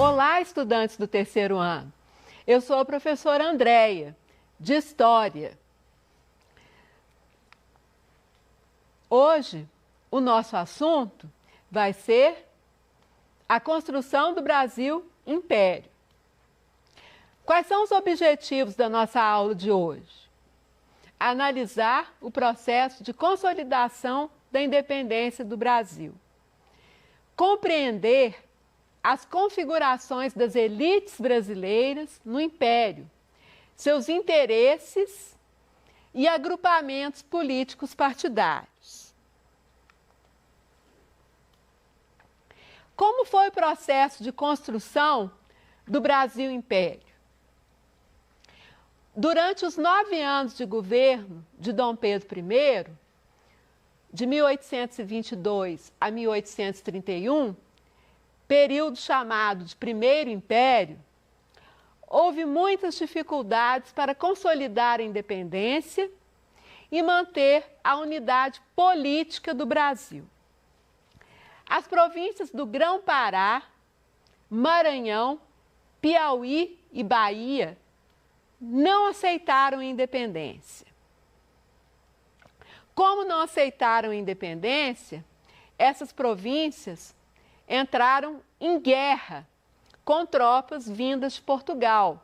Olá, estudantes do terceiro ano. Eu sou a professora Andréia, de História. Hoje, o nosso assunto vai ser a construção do Brasil Império. Quais são os objetivos da nossa aula de hoje? Analisar o processo de consolidação da independência do Brasil. Compreender as configurações das elites brasileiras no Império, seus interesses e agrupamentos políticos partidários. Como foi o processo de construção do Brasil Império? Durante os 9 anos de governo de Dom Pedro I, de 1822 a 1831, período chamado de Primeiro Império, houve muitas dificuldades para consolidar a independência e manter a unidade política do Brasil. As províncias do Grão-Pará, Maranhão, Piauí e Bahia não aceitaram a independência. Como não aceitaram a independência, essas províncias entraram em guerra com tropas vindas de Portugal.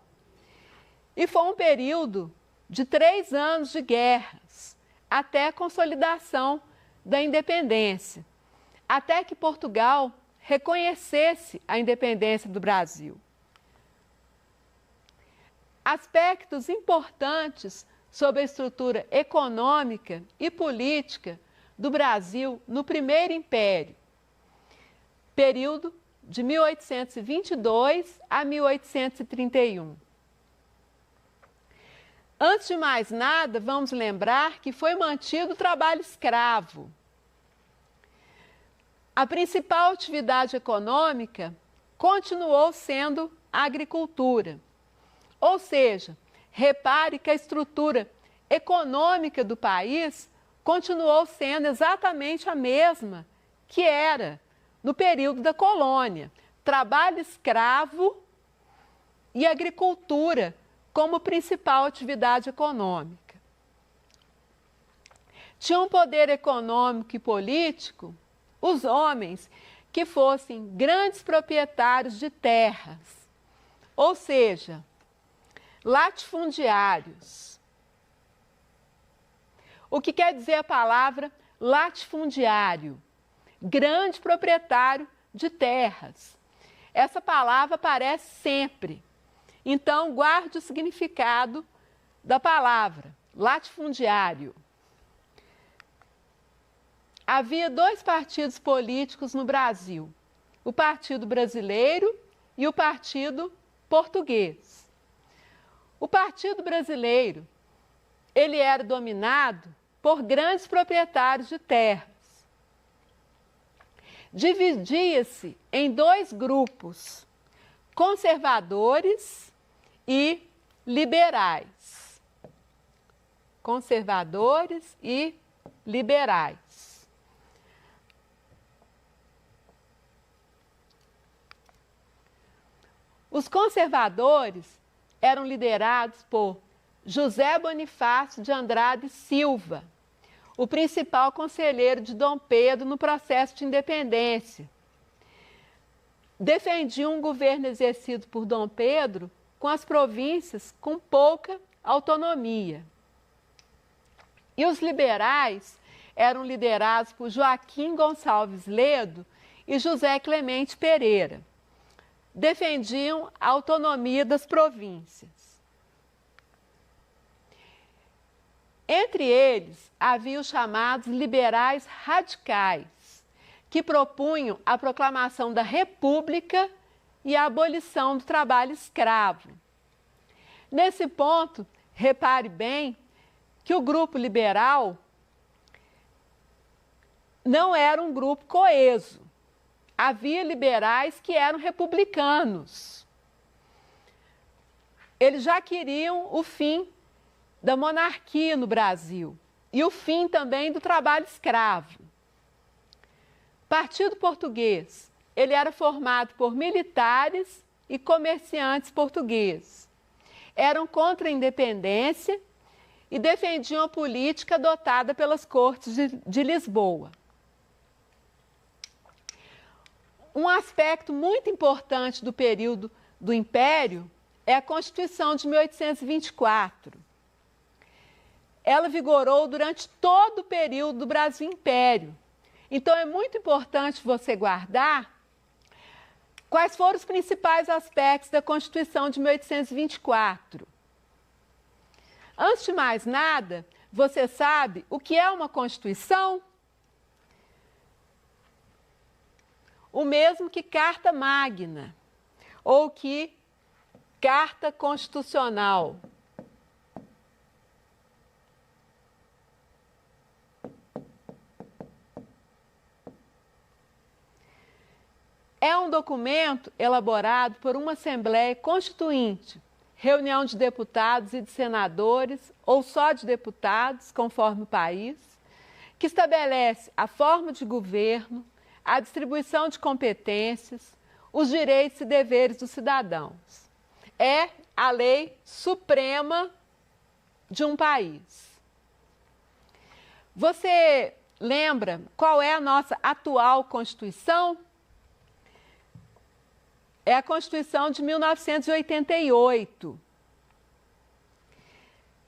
E foi um período de 3 anos de guerras, até a consolidação da independência, até que Portugal reconhecesse a independência do Brasil. Aspectos importantes sobre a estrutura econômica e política do Brasil no Primeiro Império, período de 1822 a 1831. Antes de mais nada, vamos lembrar que foi mantido o trabalho escravo. A principal atividade econômica continuou sendo a agricultura. Ou seja, repare que a estrutura econômica do país continuou sendo exatamente a mesma que era no período da colônia. Trabalho escravo e agricultura como principal atividade econômica. Tinha um poder econômico e político os homens que fossem grandes proprietários de terras, ou seja, latifundiários. O que quer dizer a palavra latifundiário? Grande proprietário de terras. Essa palavra aparece sempre. Então, guarde o significado da palavra, latifundiário. Havia 2 partidos políticos no Brasil, o Partido Brasileiro e o Partido Português. O Partido Brasileiro, ele era dominado por grandes proprietários de terras. Dividia-se em 2 grupos, conservadores e liberais. Conservadores e liberais. Os conservadores eram liderados por José Bonifácio de Andrade Silva, o principal conselheiro de Dom Pedro no processo de independência. Defendia um governo exercido por Dom Pedro com as províncias com pouca autonomia. E os liberais eram liderados por Joaquim Gonçalves Ledo e José Clemente Pereira. Defendiam a autonomia das províncias. Entre eles, havia os chamados liberais radicais, que propunham a proclamação da República e a abolição do trabalho escravo. Nesse ponto, repare bem que o grupo liberal não era um grupo coeso. Havia liberais que eram republicanos. Eles já queriam o fim da monarquia no Brasil e o fim também do trabalho escravo. Partido Português, ele era formado por militares e comerciantes portugueses. Eram contra a independência e defendiam a política adotada pelas Cortes de Lisboa. Um aspecto muito importante do período do Império é a Constituição de 1824. Ela vigorou durante todo o período do Brasil Império. Então, é muito importante você guardar quais foram os principais aspectos da Constituição de 1824. Antes de mais nada, você sabe o que é uma Constituição? O mesmo que Carta Magna, ou que Carta Constitucional. É um documento elaborado por uma Assembleia Constituinte, reunião de deputados e de senadores, ou só de deputados, conforme o país, que estabelece a forma de governo, a distribuição de competências, os direitos e deveres dos cidadãos. É a lei suprema de um país. Você lembra qual é a nossa atual Constituição? É a Constituição de 1988.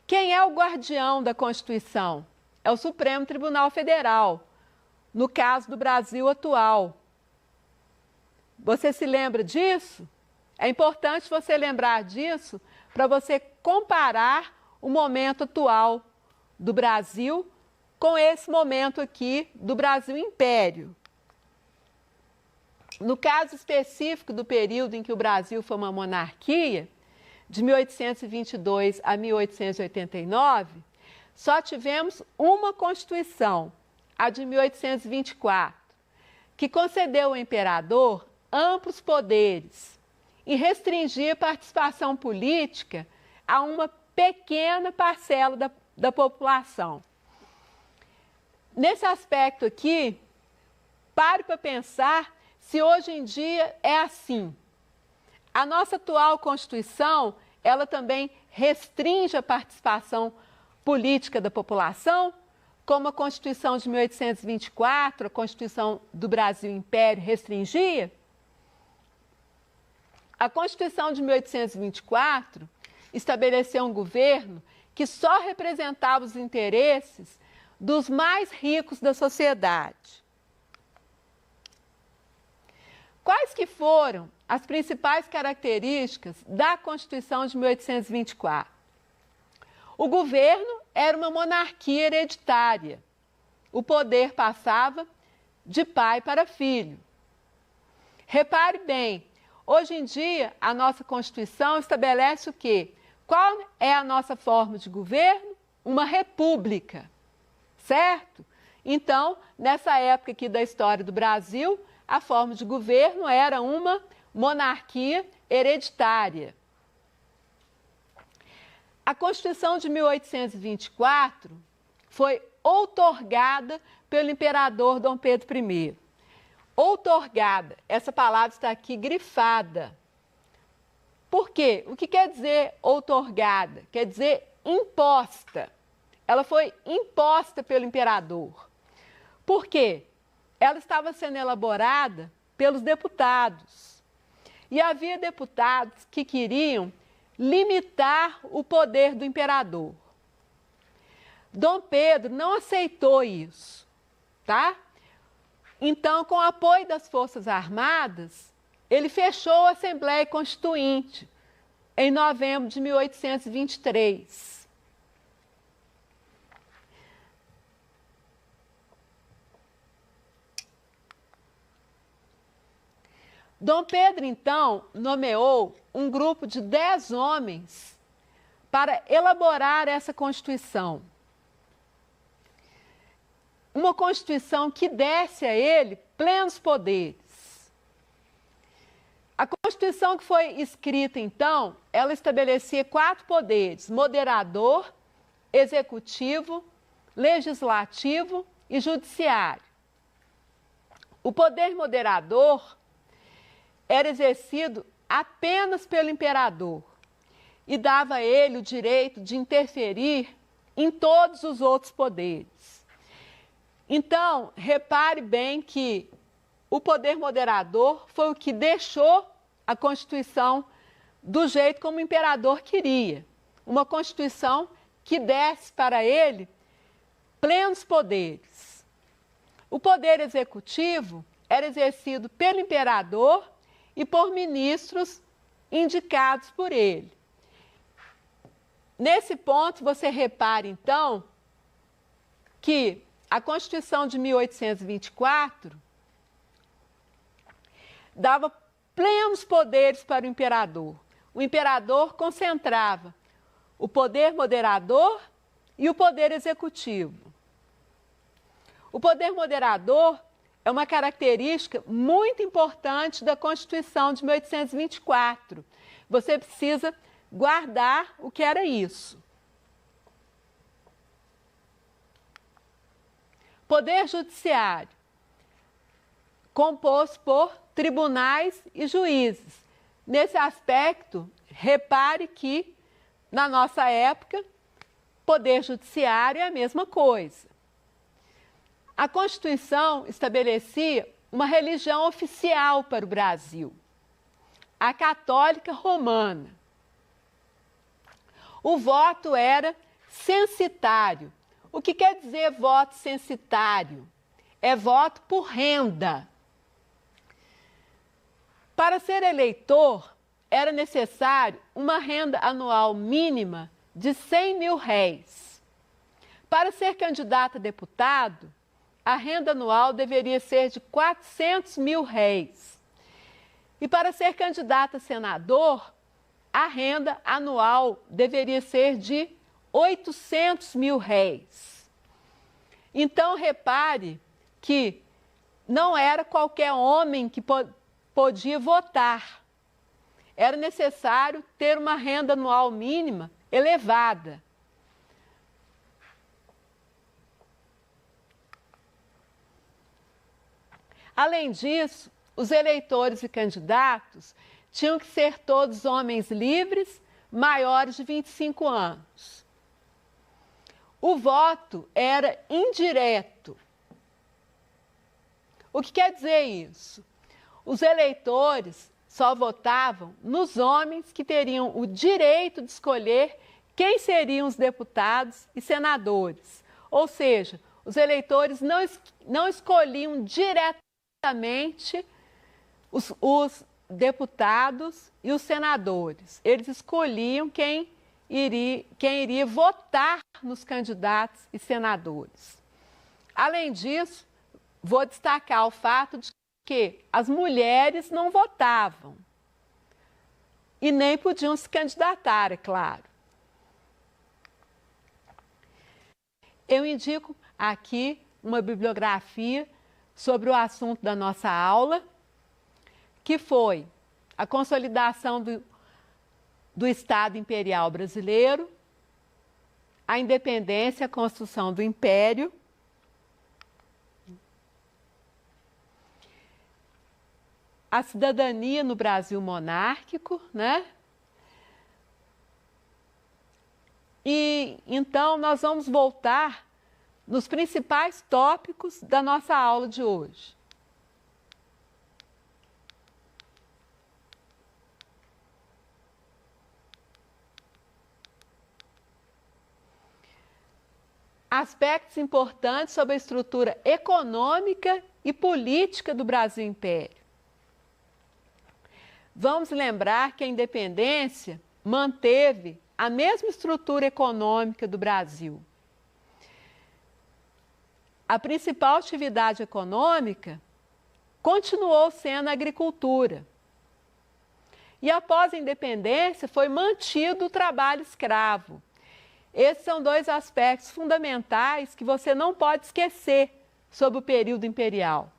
Quem é o guardião da Constituição? É o Supremo Tribunal Federal, no caso do Brasil atual. Você se lembra disso? É importante você lembrar disso para você comparar o momento atual do Brasil com esse momento aqui do Brasil Império. No caso específico do período em que o Brasil foi uma monarquia, de 1822 a 1889, só tivemos uma Constituição, a de 1824, que concedeu ao imperador amplos poderes e restringia a participação política a uma pequena parcela da população. Nesse aspecto aqui, pare para pensar se hoje em dia é assim. A nossa atual Constituição, ela também restringe a participação política da população, como a Constituição de 1824, a Constituição do Brasil Império restringia. A Constituição de 1824 estabeleceu um governo que só representava os interesses dos mais ricos da sociedade. Quais que foram as principais características da Constituição de 1824? O governo era uma monarquia hereditária. O poder passava de pai para filho. Repare bem, hoje em dia a nossa Constituição estabelece o quê? Qual é a nossa forma de governo? Uma república, certo? Então, nessa época aqui da história do Brasil, a forma de governo era uma monarquia hereditária. A Constituição de 1824 foi outorgada pelo imperador Dom Pedro I. Outorgada, essa palavra está aqui grifada. Por quê? O que quer dizer outorgada? Quer dizer imposta. Ela foi imposta pelo imperador. Por quê? Ela estava sendo elaborada pelos deputados. E havia deputados que queriam limitar o poder do imperador. Dom Pedro não aceitou isso, tá? Então, com o apoio das Forças Armadas, ele fechou a Assembleia Constituinte em novembro de 1823. Dom Pedro, então, nomeou um grupo de 10 homens para elaborar essa Constituição. Uma Constituição que desse a ele plenos poderes. A Constituição que foi escrita, então, ela estabelecia 4 poderes: moderador, executivo, legislativo e judiciário. O poder moderador era exercido apenas pelo imperador e dava a ele o direito de interferir em todos os outros poderes. Então, repare bem que o poder moderador foi o que deixou a Constituição do jeito como o imperador queria. Uma Constituição que desse para ele plenos poderes. O poder executivo era exercido pelo imperador e por ministros indicados por ele. Nesse ponto, você repare, então, que a Constituição de 1824 dava plenos poderes para o imperador. O imperador concentrava o poder moderador e o poder executivo. O poder moderador é uma característica muito importante da Constituição de 1824. Você precisa guardar o que era isso. Poder judiciário, composto por tribunais e juízes. Nesse aspecto, repare que, na nossa época, poder judiciário é a mesma coisa. A Constituição estabelecia uma religião oficial para o Brasil, a católica romana. O voto era censitário. O que quer dizer voto censitário? É voto por renda. Para ser eleitor, era necessário uma renda anual mínima de 100 mil réis. Para ser candidato a deputado, a renda anual deveria ser de 400 mil réis. E para ser candidato a senador, a renda anual deveria ser de 800 mil réis. Então, repare que não era qualquer homem que podia votar. Era necessário ter uma renda anual mínima elevada. Além disso, os eleitores e candidatos tinham que ser todos homens livres, maiores de 25 anos. O voto era indireto. O que quer dizer isso? Os eleitores só votavam nos homens que teriam o direito de escolher quem seriam os deputados e senadores. Ou seja, os eleitores não escolhiam diretamente os deputados e os senadores. Eles escolhiam quem iria votar nos candidatos e senadores. Além disso, vou destacar o fato de que as mulheres não votavam e nem podiam se candidatar, é claro. Eu indico aqui uma bibliografia sobre o assunto da nossa aula, que foi a consolidação do Estado Imperial Brasileiro, a independência, a construção do Império, a cidadania no Brasil monárquico, né? E então nós vamos voltar nos principais tópicos da nossa aula de hoje. Aspectos importantes sobre a estrutura econômica e política do Brasil Império. Vamos lembrar que a independência manteve a mesma estrutura econômica do Brasil. A principal atividade econômica continuou sendo a agricultura. E após a independência foi mantido o trabalho escravo. Esses são dois aspectos fundamentais que você não pode esquecer sobre o período imperial.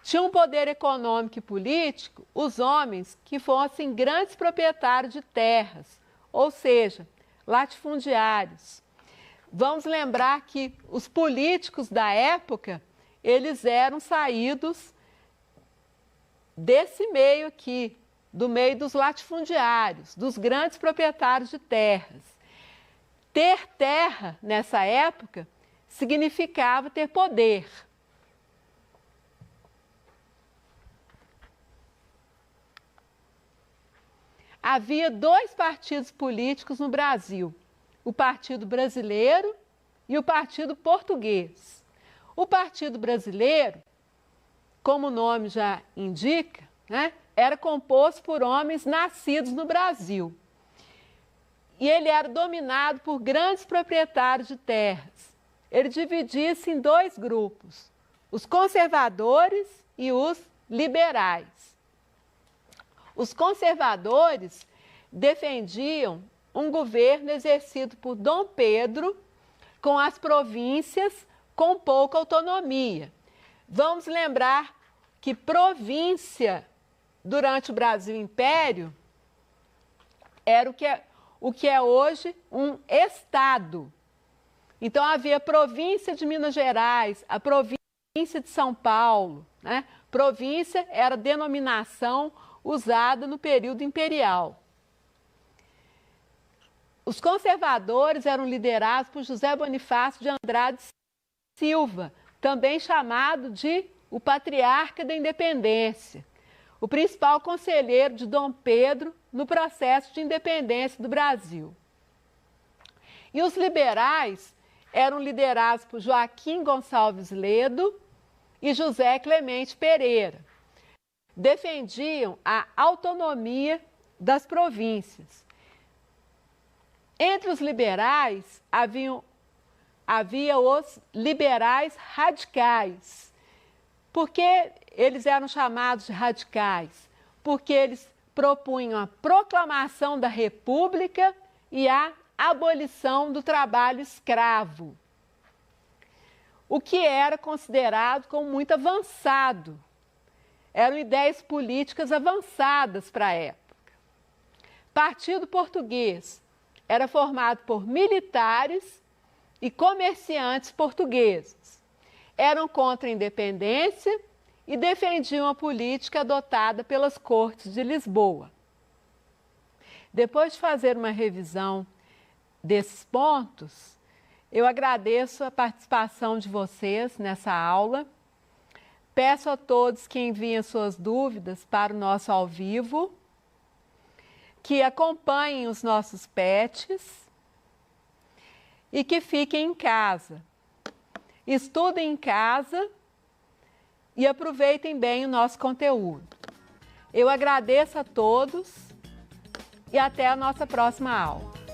Tinha um poder econômico e político os homens que fossem grandes proprietários de terras, ou seja, latifundiários. Vamos lembrar que os políticos da época, eles eram saídos desse meio aqui, do meio dos latifundiários, dos grandes proprietários de terras. Ter terra, nessa época, significava ter poder. Havia dois partidos políticos no Brasil, o Partido Brasileiro e o Partido Português. O Partido Brasileiro, como o nome já indica, né, era composto por homens nascidos no Brasil. E ele era dominado por grandes proprietários de terras. Ele dividia-se em dois grupos, os conservadores e os liberais. Os conservadores defendiam um governo exercido por Dom Pedro, com as províncias com pouca autonomia. Vamos lembrar que província, durante o Brasil Império, era o que é hoje um estado. Então havia a província de Minas Gerais, a província de São Paulo, né? Província era a denominação usada no período imperial. Os conservadores eram liderados por José Bonifácio de Andrade Silva, também chamado de o Patriarca da Independência, o principal conselheiro de Dom Pedro no processo de independência do Brasil. E os liberais eram liderados por Joaquim Gonçalves Ledo e José Clemente Pereira. Defendiam a autonomia das províncias. Entre os liberais havia os liberais radicais. Por que eles eram chamados de radicais? Porque eles propunham a proclamação da República e a abolição do trabalho escravo, o que era considerado como muito avançado. Eram ideias políticas avançadas para a época. Partido Português era formado por militares e comerciantes portugueses. Eram contra a independência e defendiam a política adotada pelas Cortes de Lisboa. Depois de fazer uma revisão desses pontos, eu agradeço a participação de vocês nessa aula. Peço a todos que enviem suas dúvidas para o nosso ao vivo, que acompanhem os nossos PETs e que fiquem em casa. Estudem em casa e aproveitem bem o nosso conteúdo. Eu agradeço a todos e até a nossa próxima aula.